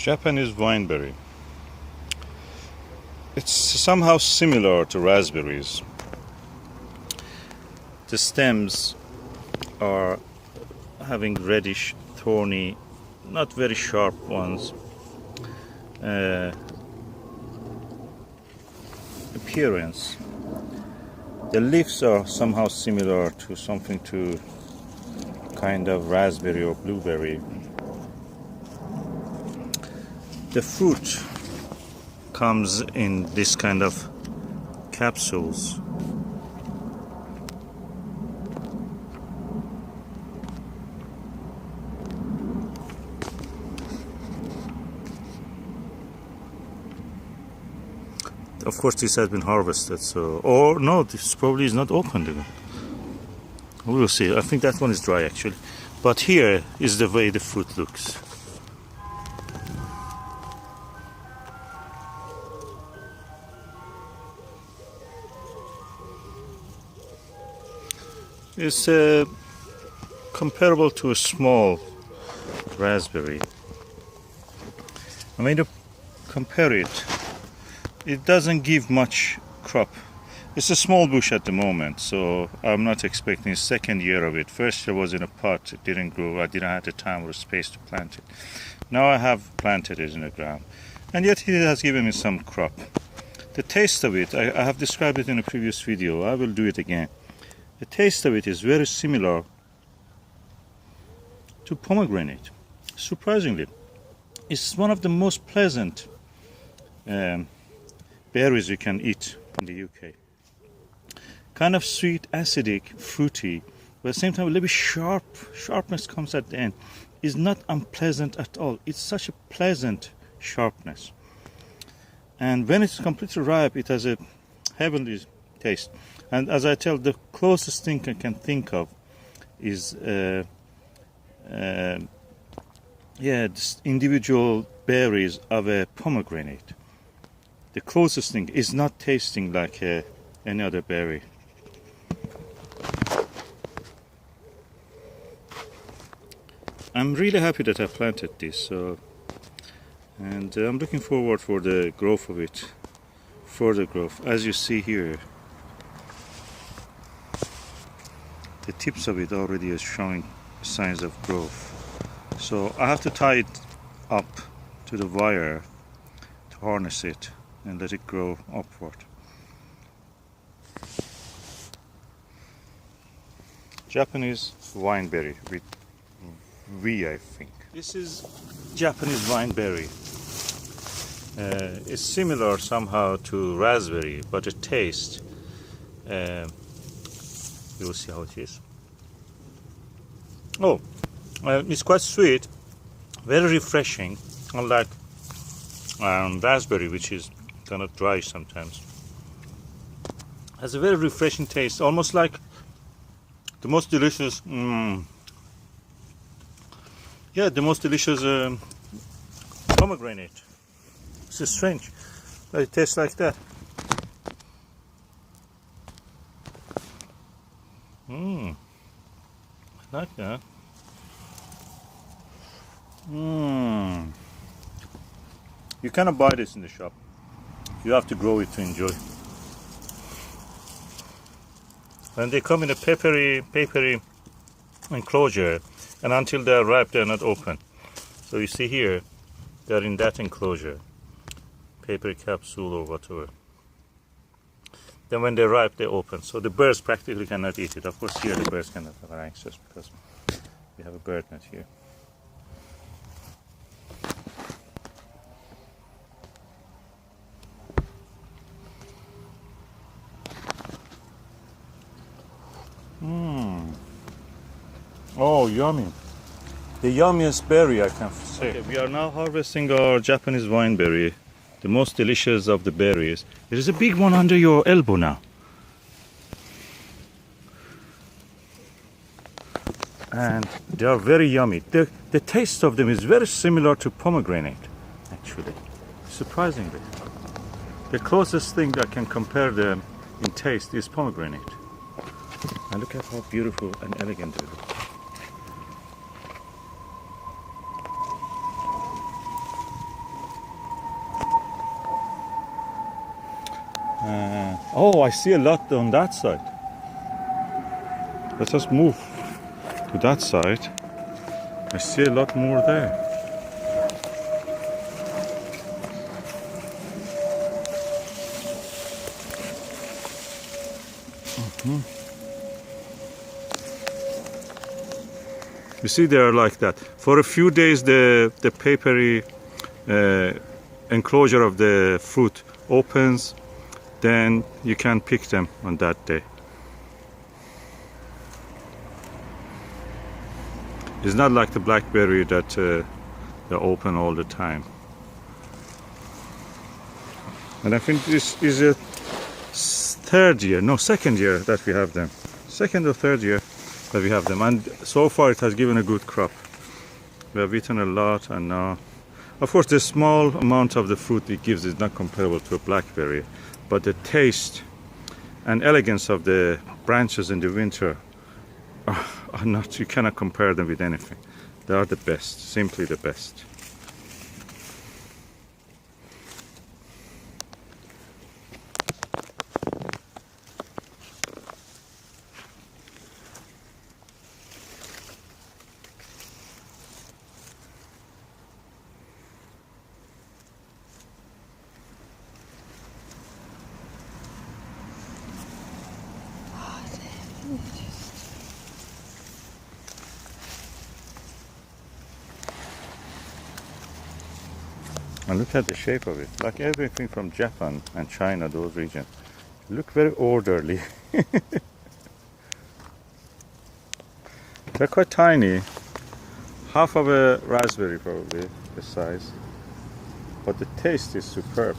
Japanese wineberry. It's somehow similar to raspberries. The stems are having reddish, thorny, not very sharp ones, appearance. The leaves are somehow similar to something to kind of raspberry or blueberry. The fruit comes in this kind of capsules. Of course, this has been harvested, so, or no, this probably is not opened even. We will see. I think that one is dry actually, but here is the way the fruit looks. It's comparable to a small raspberry. I mean, to compare it, it doesn't give much crop. It's a small bush at the moment, so I'm not expecting a second year of it. First year was in a pot, it didn't grow, I didn't have the time or space to plant it. Now I have planted it in the ground, and yet it has given me some crop. The taste of it, I have described it in a previous video, I will do it again. The taste of it is very similar to pomegranate. Surprisingly, it's one of the most pleasant berries you can eat in the UK. Kind of sweet, acidic, fruity, but at the same time a little bit sharpness comes at the end. It's not unpleasant at all. It's such a pleasant sharpness. And when it's completely ripe, it has a heavenly taste. And as I tell, the closest thing I can think of is this individual berries of a pomegranate. The closest thing is not tasting like any other berry. I'm really happy that I planted this, and I'm looking forward for the growth of it, further growth. As you see here, the tips of it already is showing signs of growth. So I have to tie it up to the wire to harness it and let it grow upward. Japanese wineberry with V, I think. This is Japanese wineberry. It's similar somehow to raspberry, but the taste, you will see how it is. Oh, it's quite sweet, very refreshing, unlike raspberry, which is kind of dry sometimes. Has a very refreshing taste, almost like the most delicious, the most delicious pomegranate. It's strange that it tastes like that. I like that. You cannot buy this in the shop. You have to grow it to enjoy. And they come in a papery enclosure, and until they are ripe, they are not open. So you see here, they are in that enclosure, paper capsule or whatever. Then when they're ripe, they open. So the birds practically cannot eat it. Of course, here the birds cannot have access because we have a bird net here. Oh, yummy. The yummiest berry I can say. Okay, we are now harvesting our Japanese wineberry, the most delicious of the berries. There is a big one under your elbow now. And they are very yummy. The taste of them is very similar to pomegranate, actually, surprisingly. The closest thing that can compare them in taste is pomegranate. And look at how beautiful and elegant they look. Oh, I see a lot on that side. Let's just move to that side. I see a lot more there. You see, they are like that. For a few days, the papery enclosure of the fruit opens, then you can pick them on that day. It's not like the blackberry that they're open all the time. And I think this is a second year that we have them. Second or third year that we have them, and so far it has given a good crop. We have eaten a lot, and now, of course, the small amount of the fruit it gives is not comparable to a blackberry, but the taste and elegance of the branches in the winter are not, you cannot compare them with anything. They are the best, simply the best. And look at the shape of it, like everything from Japan and China, those regions. Look very orderly. They're quite tiny, half of a raspberry probably, the size. But the taste is superb.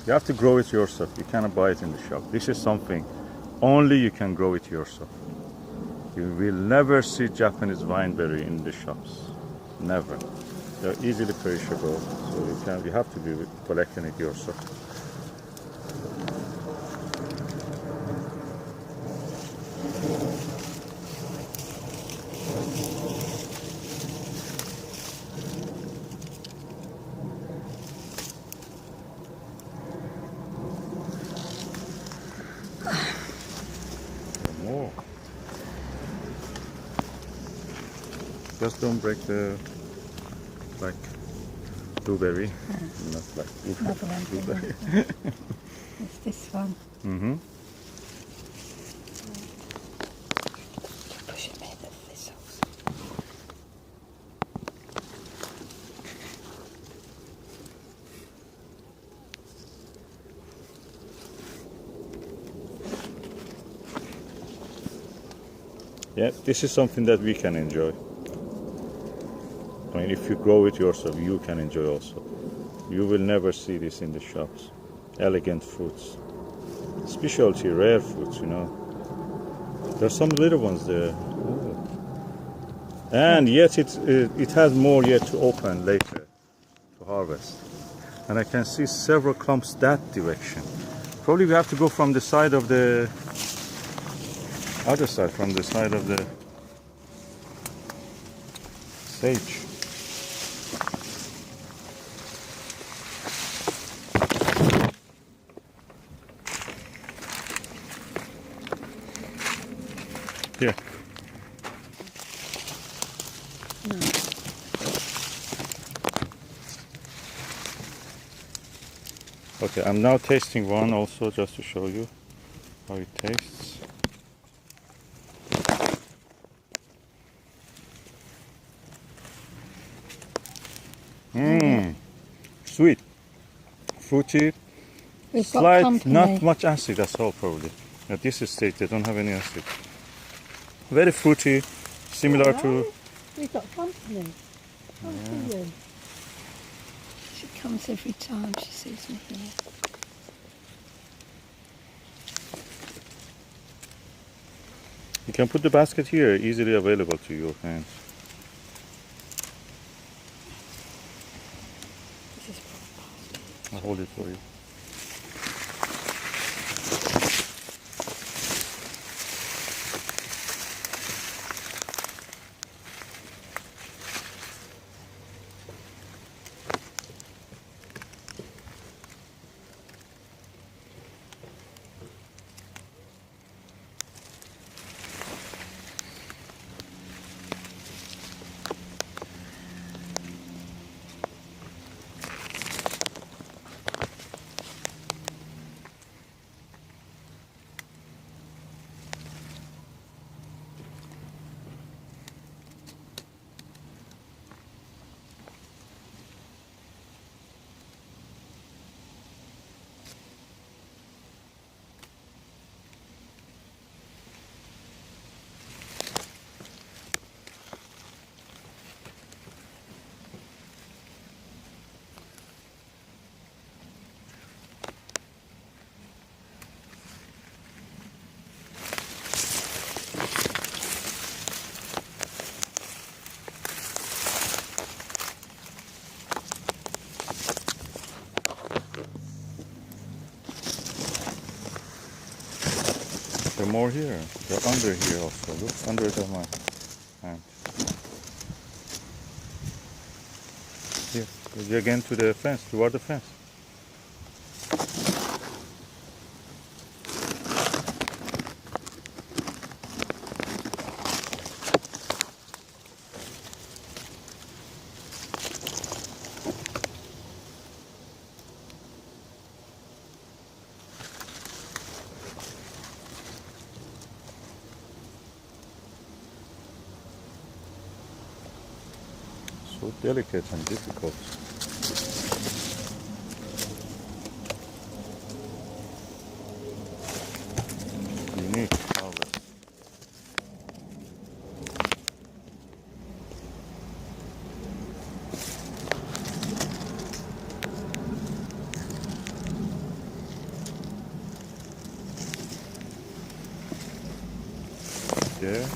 You have to grow it yourself, you cannot buy it in the shop. This is something only you can grow it yourself. You will never see Japanese wineberry in the shops, never. They're easily perishable, so you have to be collecting it yourself. More. Just don't break the like blueberry, not like blueberry. It's this one. Mm-hmm. Push it near the thistles. Yeah, this is something that we can enjoy. I mean, if you grow it yourself, you can enjoy also. You will never see this in the shops. Elegant fruits, specialty, rare fruits, you know. There's some little ones there. Ooh. And yet it has more yet to open later to harvest. And I can see several clumps that direction. Probably we have to go from the side of the other side, from the side of the sage. Here. No. Okay, I'm now tasting one also just to show you how it tastes. Sweet, fruity, slight, not much acid, that's all probably. At this stage they don't have any acid. Very fruity, similar to... We've got company. Yeah. She comes every time she sees me here. You can put the basket here, easily available to your hands. This is for I'll hold it for you. more here. They're under here also. Look, under the my hand. Here, again to the fence, toward the fence. So delicate and difficult. Unique harvest. There.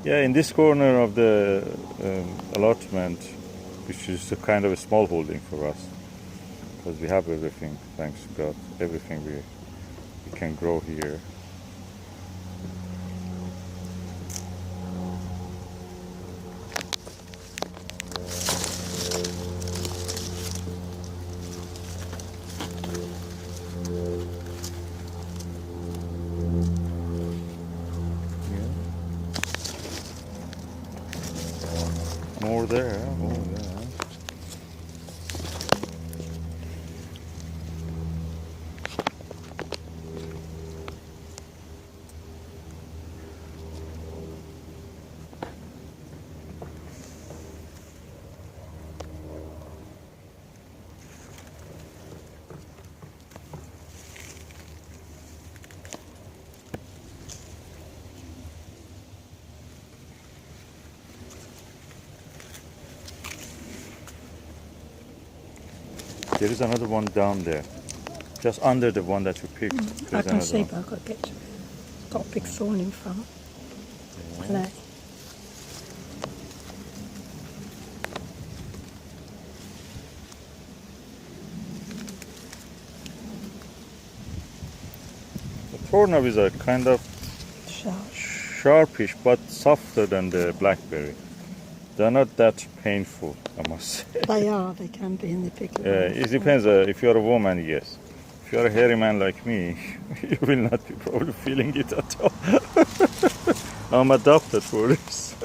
Yeah, in this corner of the allotment, which is a kind of a small holding for us, because we have everything, thanks to God, everything we can grow here. More there, more there. There is another one down there, just under the one that you picked. I There's can another see, one. but I've got to get to it. Got a big thorn in front. Clay. The thornables are kind of Sharp. sharpish, but softer than the blackberry. They're not that painful, I must say. They are, they can be in the pickle. It depends. If you're a woman, yes. If you're a hairy man like me, you will not be probably feeling it at all. I'm adopted for this.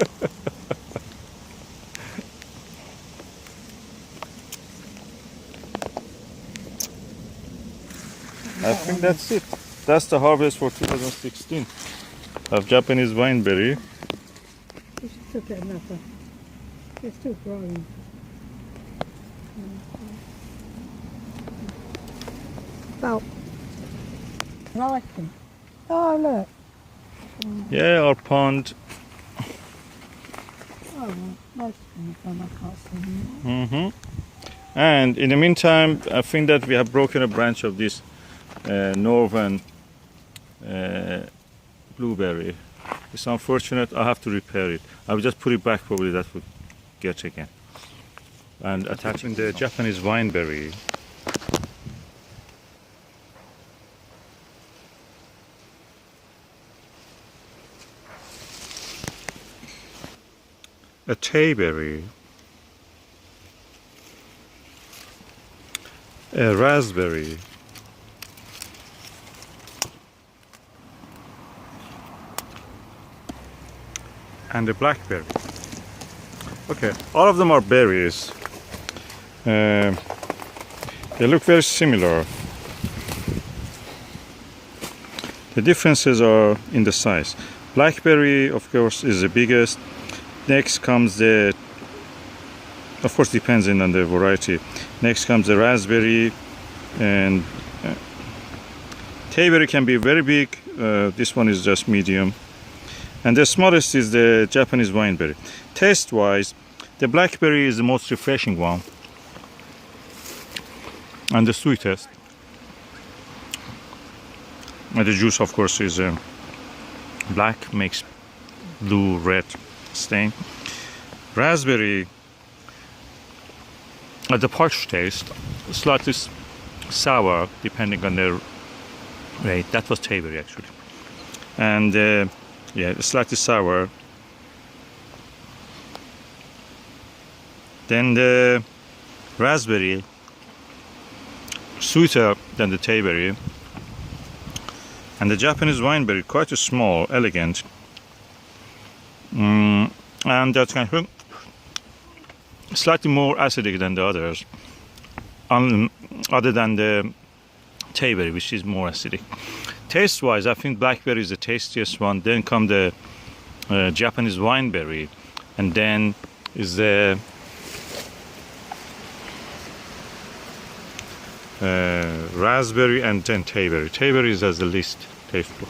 I think that's it. That's the harvest for 2016 of Japanese wineberry. We should still get another. They're still growing. About like them. Oh look. Yeah, our pond. Oh well, most of them are gone, I can't see them. And in the meantime, I think that we have broken a branch of this northern blueberry. It's unfortunate. I have to repair it. I will just put it back. Probably that would get again. And attaching the Japanese wineberry. A tayberry. A raspberry. And a blackberry. Okay, all of them are berries. They look very similar. The differences are in the size. Blackberry, of course, is the biggest. Next comes the, of course, depends on the variety. Next comes the raspberry, and tayberry can be very big. This one is just medium. And the smallest is the Japanese wineberry. Taste-wise, the blackberry is the most refreshing one. and the sweetest. And the juice, of course, is black, makes blue red stain. Raspberry, at the parched taste, slightly sour depending on the rate. That was Tayberry actually, and yeah, slightly sour. Then the raspberry, sweeter than the Tayberry, and the Japanese wineberry, quite a small, elegant, and that's kind of slightly more acidic than the others, other than the Tayberry, which is more acidic. Taste-wise, I think blackberry is the tastiest one. Then come the Japanese wineberry, and then is the raspberry, and then Tayberry. Tayberry is as the least tasteful.